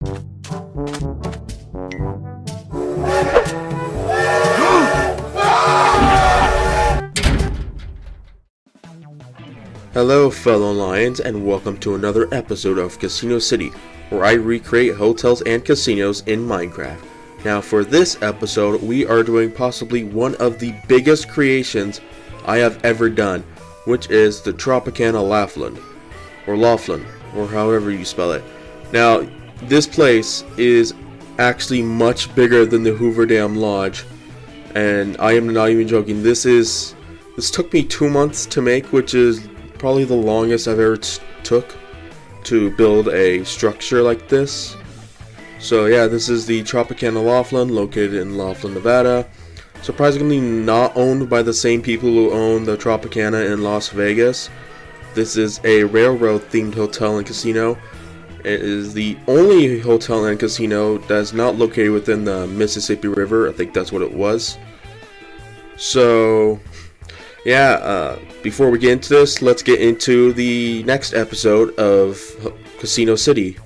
Hello fellow lions, and welcome to another episode of Casino City, where I recreate hotels and casinos in Minecraft. Now for this episode, we are doing possibly one of the biggest creations I have ever done, which is the Tropicana Laughlin, or however you spell it. Now, this place is actually much bigger than the Hoover Dam Lodge, and I am not even joking. This took me 2 months to make, which is probably the longest I've ever took to build a structure like this. So yeah, this is the Tropicana Laughlin, located in Laughlin, Nevada. Surprisingly not owned by the same people who own the Tropicana in Las Vegas. This is a railroad themed hotel and casino. It is the only hotel and casino that is not located within the Mississippi River. I think that's what it was. So yeah, before we get into this, let's get into the next episode of Casino City.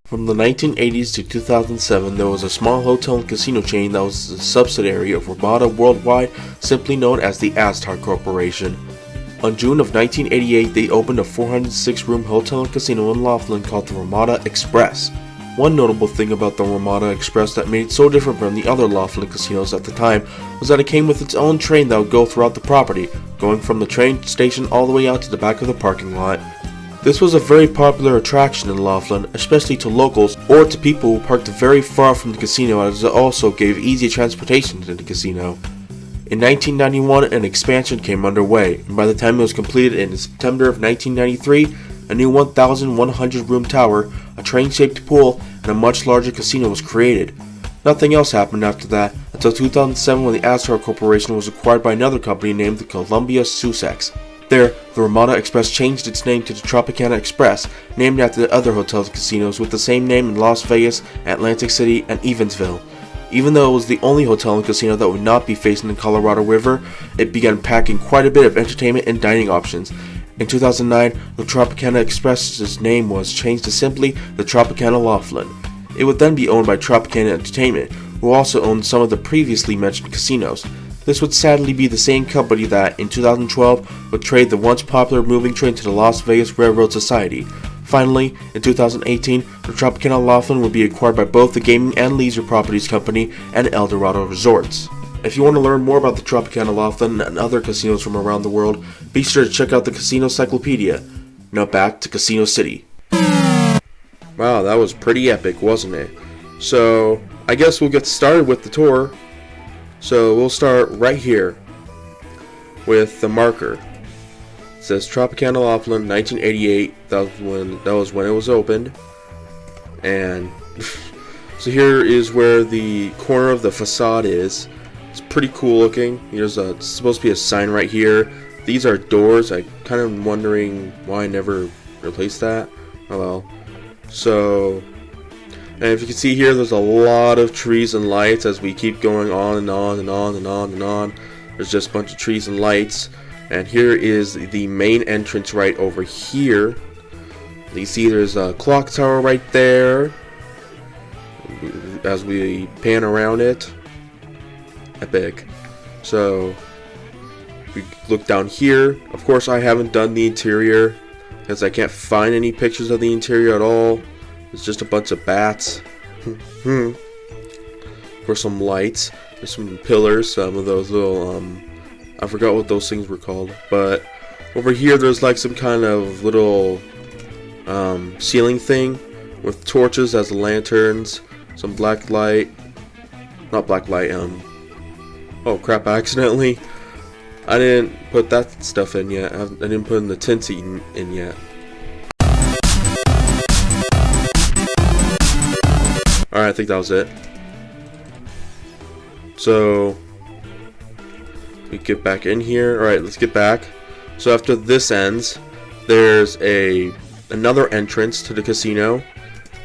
From the 1980s to 2007, there was a small hotel and casino chain that was a subsidiary of Ramada Worldwide, simply known as the Aztar Corporation. On June of 1988, they opened a 406-room hotel and casino in Laughlin called the Ramada Express. One notable thing about the Ramada Express that made it so different from the other Laughlin casinos at the time was that it came with its own train that would go throughout the property, going from the train station all the way out to the back of the parking lot. This was a very popular attraction in Laughlin, especially to locals or to people who parked very far from the casino, as it also gave easy transportation to the casino. In 1991, an expansion came underway, and by the time it was completed in September of 1993, a new 1,100-room tower, a train-shaped pool, and a much larger casino was created. Nothing else happened after that until 2007, when the Aztar Corporation was acquired by another company named the Columbia Sussex. There, the Ramada Express changed its name to the Tropicana Express, named after the other hotels and casinos with the same name in Las Vegas, Atlantic City, and Evansville. Even though it was the only hotel and casino that would not be facing the Colorado River, it began packing quite a bit of entertainment and dining options. In 2009, the Tropicana Express's name was changed to simply the Tropicana Laughlin. It would then be owned by Tropicana Entertainment, who also owned some of the previously mentioned casinos. This would sadly be the same company that, in 2012, would trade the once popular moving train to the Las Vegas Railroad Society. Finally, in 2018, the Tropicana Laughlin would be acquired by both the Gaming and Leisure Properties Company and Eldorado Resorts. If you want to learn more about the Tropicana Laughlin and other casinos from around the world, be sure to check out the Casino Cyclopedia. Now back to Casino City. Wow, that was pretty epic, wasn't it? So, I guess we'll get started with the tour. So, we'll start right here with the marker. It says Tropicana Laughlin, 1988. That was when it was opened. And so here is where the corner of the facade is. It's pretty cool looking. There's supposed to be a sign right here. These are doors. I kind of wondering why I never replaced that. Oh well. So, and if you can see here, there's a lot of trees and lights as we keep going on and on and on and on and on. There's just a bunch of trees and lights. And here is the main entrance right over here. You see there's a clock tower right there as we pan around it. Epic. So we look down here. Of course, I haven't done the interior because I can't find any pictures of the interior at all. It's just a bunch of bats. For some lights, there's some pillars, some of those little I forgot what those things were called. But over here there's like some kind of little ceiling thing with torches as lanterns, some black light, not black light, oh crap, I didn't put that stuff in yet. I didn't put in the tinsy in yet. Alright, I think that was it. So we get back in here. Alright, let's get back. So after this ends, there's another entrance to the casino,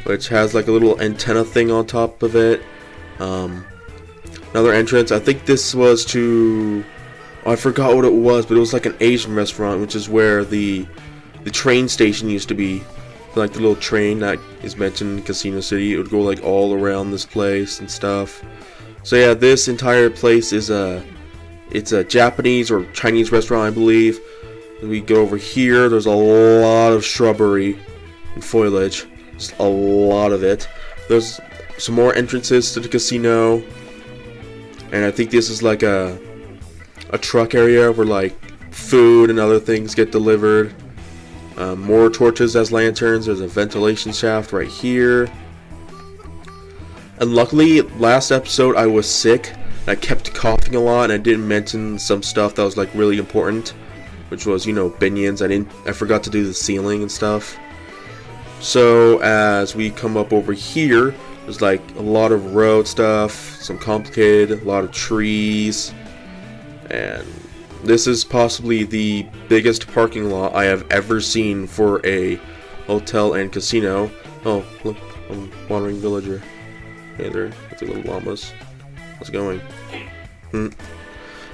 which has like a little antenna thing on top of it. Another entrance. I think this was to, I forgot what it was, but it was like an Asian restaurant, which is where the train station used to be. like the little train that is mentioned in Casino City. It would go like all around this place and stuff. So yeah, this entire place is it's a Japanese or Chinese restaurant, I believe. We go over here. There's a lot of shrubbery and foliage. Just a lot of it. There's some more entrances to the casino, and I think this is like a truck area where like food and other things get delivered. More torches as lanterns. There's a ventilation shaft right here. And luckily, last episode I was sick. I kept coughing a lot, and I didn't mention some stuff that was like really important, which was, you know, binions. I forgot to do the ceiling and stuff. So as we come up over here, there's like a lot of road stuff, some complicated, a lot of trees, and this is possibly the biggest parking lot I have ever seen for a hotel and casino. Oh, look, a wandering villager. Hey there, that's the little llamas. How's it going?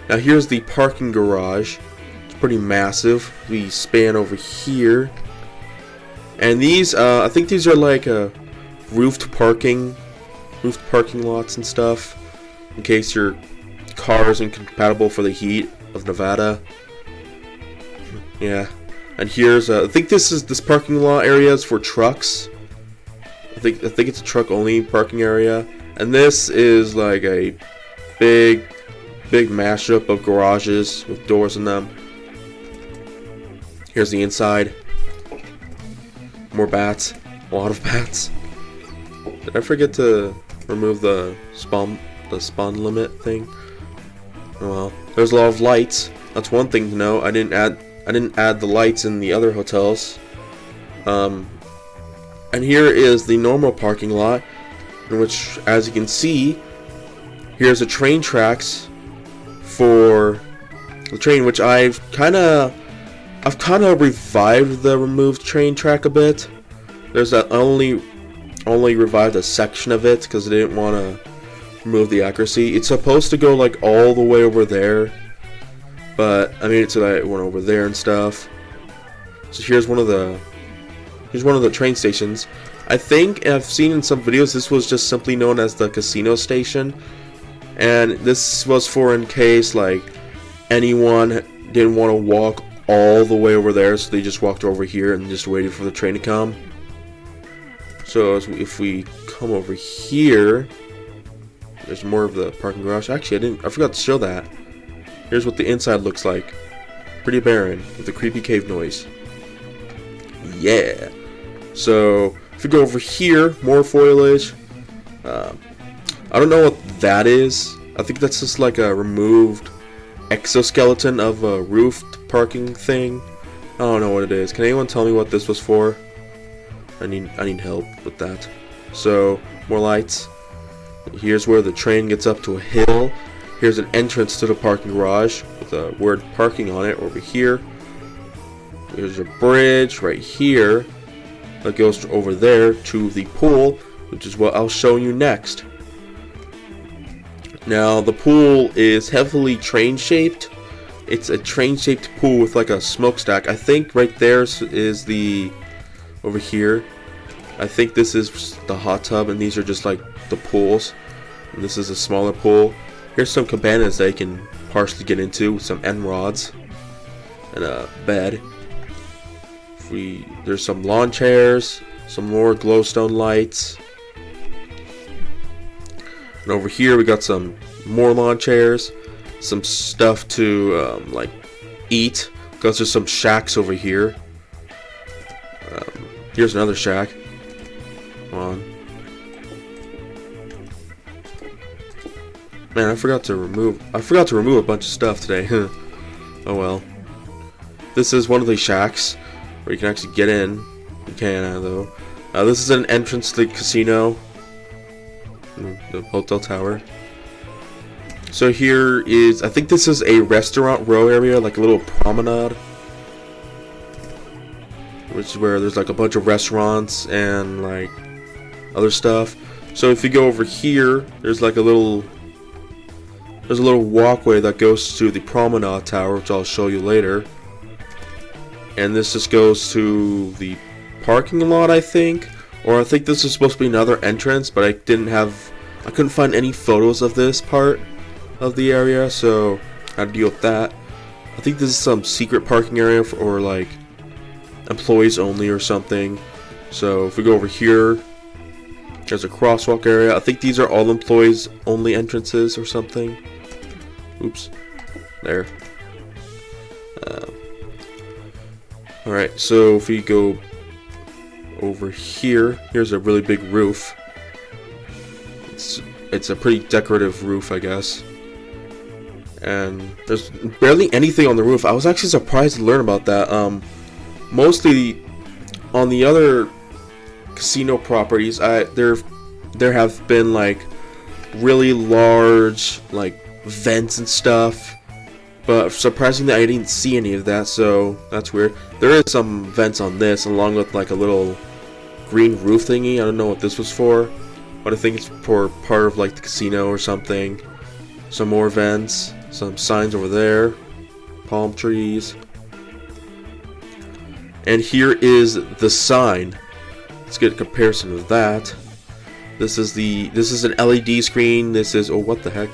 Now here's the parking garage. It's pretty massive. We span over here. And these, I think these are like roofed parking lots and stuff, in case your car isn't compatible for the heat of Nevada. Yeah, and here's I think this parking lot area is for trucks. I think it's a truck only parking area, and this is like a big mashup of garages with doors in them. Here's the inside. More bats. A lot of bats. Did I forget to remove the spawn limit thing? Oh well. There's a lot of lights. That's one thing to know. I didn't add the lights in the other hotels. And here is the normal parking lot, in which, as you can see, here's the train tracks for the train, which I've kind of revived the removed train track a bit. There's that only revived a section of it because I didn't want to remove the accuracy. It's supposed to go like all the way over there, but I made it so that it went over there and stuff. So here's one of the train stations. I think I've seen in some videos this was just simply known as the casino station, and this was for in case like anyone didn't want to walk all the way over there, so they just walked over here and just waited for the train to come. So if we come over here, there's more of the parking garage. Actually, I forgot to show that. Here's what the inside looks like. Pretty barren with a creepy cave noise. Yeah. So if you go over here, more foliage. I don't know what that is. I think that's just like a removed exoskeleton of a roofed parking thing. I don't know what it is. Can anyone tell me what this was for? I need help with that. So more lights. Here's where the train gets up to a hill. Here's an entrance to the parking garage with a word parking on it over here. There's a bridge right here that goes over there to the pool, which is what I'll show you next. Now the pool is heavily train shaped. It's a train shaped pool with like a smokestack. I think right there is the over here. I think this is the hot tub, and these are just like the pools. And this is a smaller pool. Here's some cabanas that you can partially get into with some end rods and a bed. There's some lawn chairs, some more glowstone lights. And over here we got some more lawn chairs, some stuff to like eat, because there's some shacks over here. Here's another shack. Come on. Man, I forgot to remove a bunch of stuff today. Oh well. This is one of the shacks where you can actually get in. You can though. This is an entrance to the casino, the hotel tower. So here is, I think this is a restaurant row area, like a little promenade, which is where there's like a bunch of restaurants and like other stuff. So if you go over here, there's like a little walkway that goes to the promenade tower, which I'll show you later. And this just goes to the parking lot, I think. Or I think this is supposed to be another entrance, but I couldn't find any photos of this part of the area, so I had to deal with that. I think this is some secret parking area or like employees only or something. So if we go over here, there's a crosswalk area. I think these are all employees only entrances or something. Oops. There. Alright, so if we go over here, here's a really big roof. It's a pretty decorative roof, I guess. And there's barely anything on the roof. I was actually surprised to learn about that. Mostly on the other casino properties, there have been like really large like vents and stuff. But surprisingly, I didn't see any of that, so that's weird. There is some vents on this, along with like a little green roof thingy. I don't know what this was for, but I think it's for part of like the casino or something. Some more vents, some signs over there, palm trees. And here is the sign. Let's get a comparison of that. This is an LED screen. This is, oh, what the heck?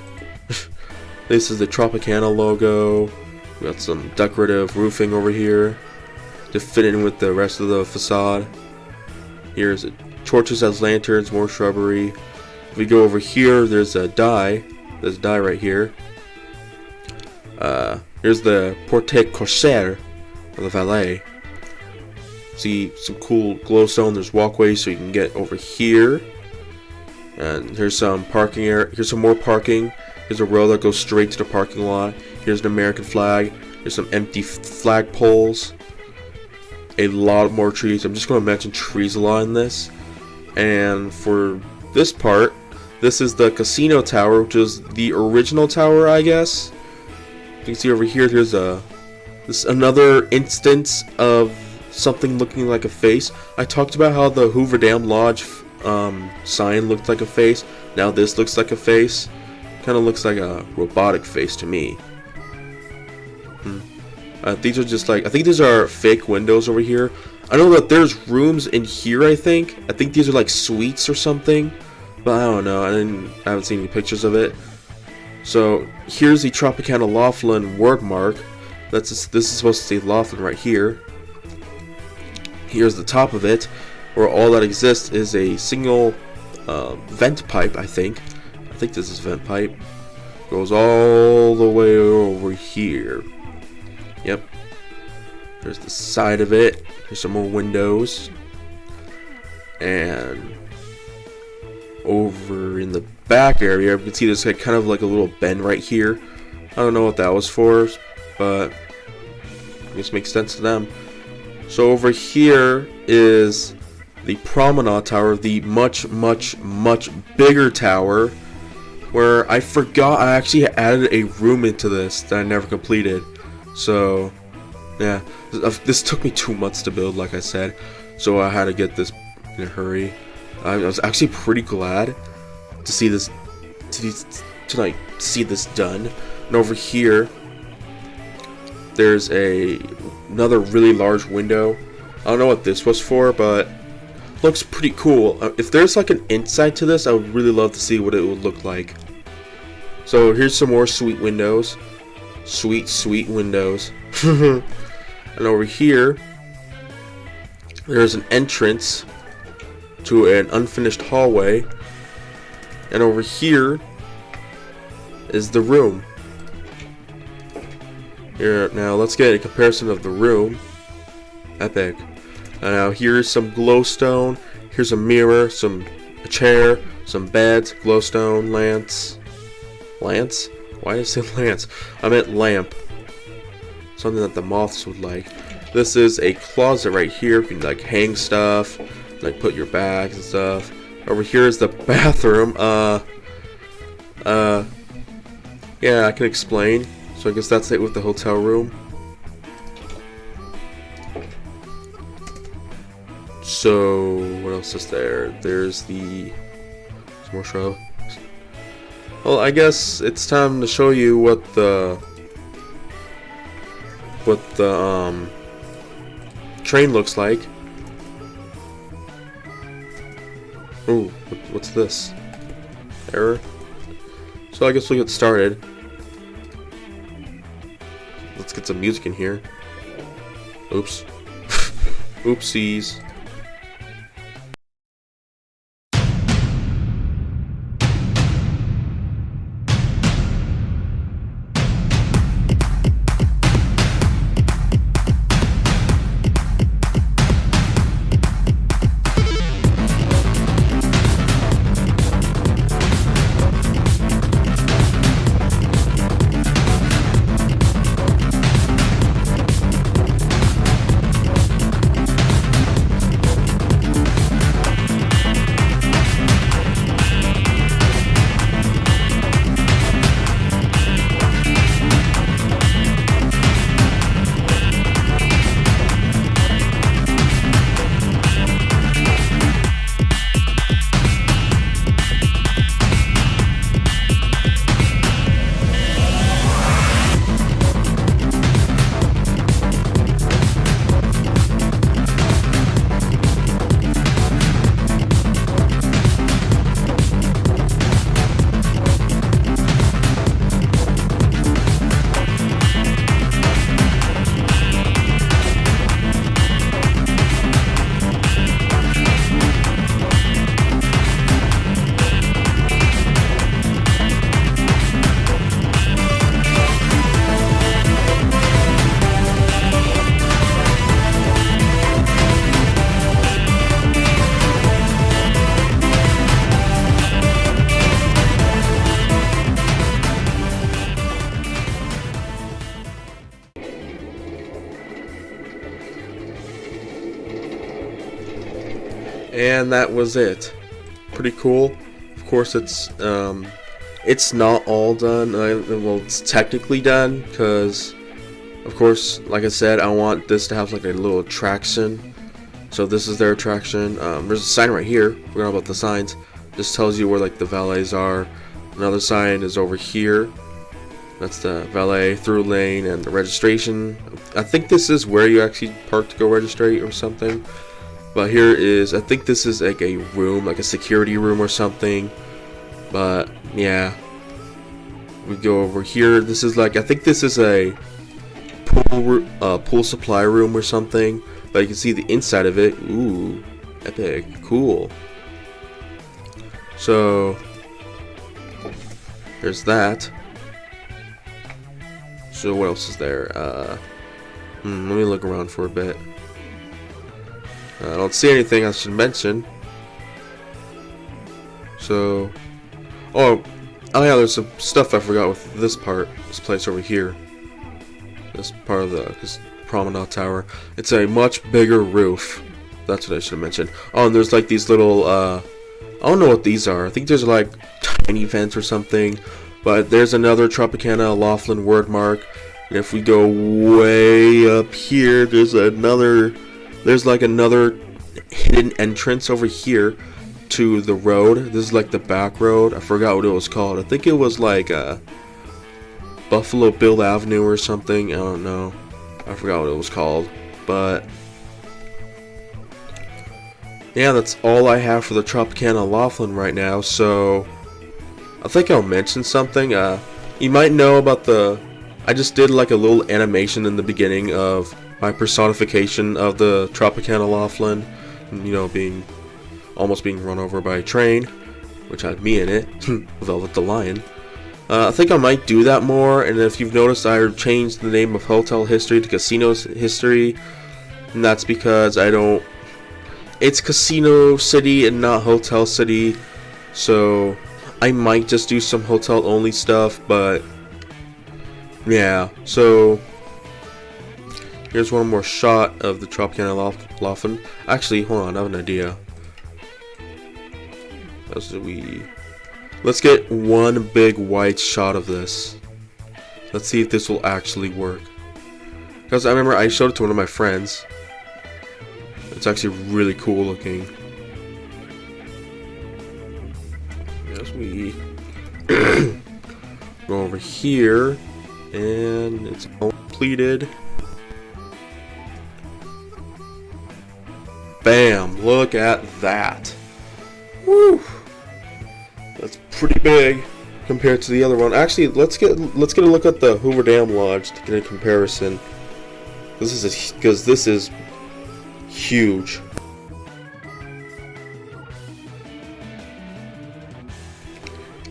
This is the Tropicana logo. We got some decorative roofing over here to fit in with the rest of the facade. Here's torches as lanterns, more shrubbery. If we go over here, there's a die. There's a die right here. Here's the porte cochere, or the valet. See some cool glowstone. There's walkways so you can get over here. And here's some parking area. Here's some more parking. Here's a row that goes straight to the parking lot. Here's an American flag. Here's some empty flag poles. A lot more trees. I'm just going to mention trees a lot in this. And for this part, this is the casino tower, which is the original tower, I guess. You can see over here, there's this another instance of something looking like a face. I talked about how the Hoover Dam Lodge sign looked like a face. Now this looks like a face. Kind of looks like a robotic face to me. These are just like, I think these are fake windows over here. I know that there's rooms in here, I think these are like suites or something, but I don't know. I haven't seen any pictures of it. So here's the Tropicana Laughlin word mark. This is supposed to say Laughlin right here. Here's the top of it, where all that exists is a single vent pipe, I think this is vent pipe. Goes all the way over here. Yep. There's the side of it. There's some more windows. And over in the back area, you can see there's kind of like a little bend right here. I don't know what that was for, but I guess it makes sense to them. So over here is the Promenade Tower, the much bigger tower, where I forgot I actually added a room into this that I never completed. So yeah, this took me 2 months to build, like I said, so I had to get this in a hurry. I was actually pretty glad to see this to see this done. And over here there's another really large window. I don't know what this was for, but looks pretty cool. If there's like an inside to this, I would really love to see what it would look like. So here's some more sweet windows. Sweet windows. And over here there's an entrance to an unfinished hallway. And over here is the room. Here, now let's get a comparison of the room. Epic. Now here's some glowstone. Here's a mirror, a chair, some beds, glowstone, lance. Lance? Why did I say lance? I meant lamp. Something that the moths would like. This is a closet right here. You can like hang stuff, like put your bags and stuff. Over here is the bathroom. Yeah, I can explain. So I guess that's it with the hotel room. So what else is there? There's some more shrub. Well, I guess it's time to show you what the train looks like. Ooh, what's this? Error? So I guess we'll get started. Let's get some music in here. Oops. Oopsies. And that was it. Pretty cool. Of course, it's not all done. Well, it's technically done because, of course, like I said, I want this to have like a little attraction. So this is their attraction. There's a sign right here. Forgot about the signs. This tells you where like the valets are. Another sign is over here. That's the valet through lane and the registration. I think this is where you actually park to go register or something. But here is, I think this is like a room, like a security room or something. But yeah, we go over here. This is like, I think this is a pool supply room or something. But you can see the inside of it. Ooh, epic, cool. So there's that. So what else is there? Let me look around for a bit. I don't see anything I should mention. So, oh yeah, there's some stuff I forgot with this place over here. This part of this promenade tower. It's a much bigger roof. That's what I should have mentioned. Oh, and there's like these little, I don't know what these are. I think there's like tiny vents or something. But there's another Tropicana Laughlin word mark. And if we go way up here, there's like another hidden entrance over here to the road. This is like the back road. I forgot what it was called. I think it was like Buffalo Bill Avenue or something. I don't know. I forgot what it was called. But yeah, that's all I have for the Tropicana Laughlin right now. So I think I'll mention something. You might know about I just did like a little animation in the beginning of my personification of the Tropicana Laughlin, you know, almost being run over by a train, which had me in it, Velvet the Lion. I think I might do that more, and if you've noticed, I changed the name of Hotel History to Casino History, and that's because it's Casino City and not Hotel City, so I might just do some hotel only stuff, but yeah, so here's one more shot of the Tropicana Laughlin. Actually, hold on, I have an idea. Let's get one big wide shot of this. Let's see if this will actually work. Because I remember I showed it to one of my friends. It's actually really cool looking. As we go over here, and it's completed. Bam! Look at that. Woo! That's pretty big compared to the other one. Actually, let's get a look at the Hoover Dam Lodge to get a comparison. This is huge.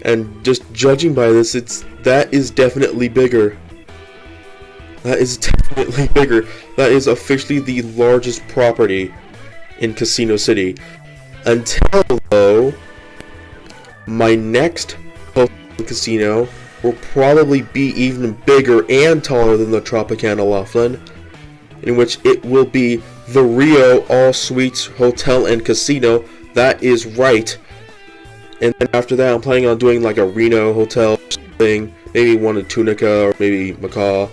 And just judging by this, that is definitely bigger. That is definitely bigger. That is officially the largest property in Casino City. Until, though, my next hotel casino will probably be even bigger and taller than the Tropicana Laughlin, in which it will be the Rio All Suites Hotel and Casino. That is right. And then after that, I'm planning on doing like a Reno hotel thing, maybe one in Tunica or maybe Macaw.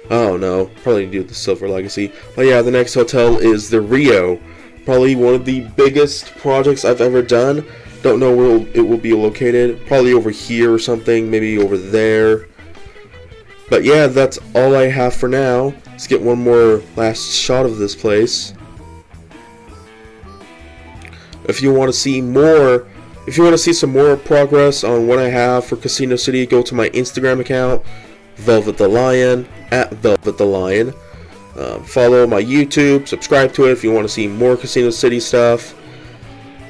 I don't know. Probably do the Silver Legacy. But yeah, the next hotel is the Rio. Probably one of the biggest projects I've ever done. Don't know where it will be located. Probably over here or something. Maybe over there. But yeah, that's all I have for now. Let's get one more last shot of this place. If you want to see more, if you want to see some more progress on what I have for Casino City, go to my Instagram account, Velvet the Lion, @VelvetTheLion. Follow my YouTube, subscribe to it if you want to see more Casino City stuff.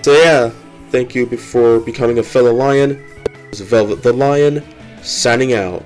So yeah, thank you for becoming a fellow lion. This is Velvet the Lion, signing out.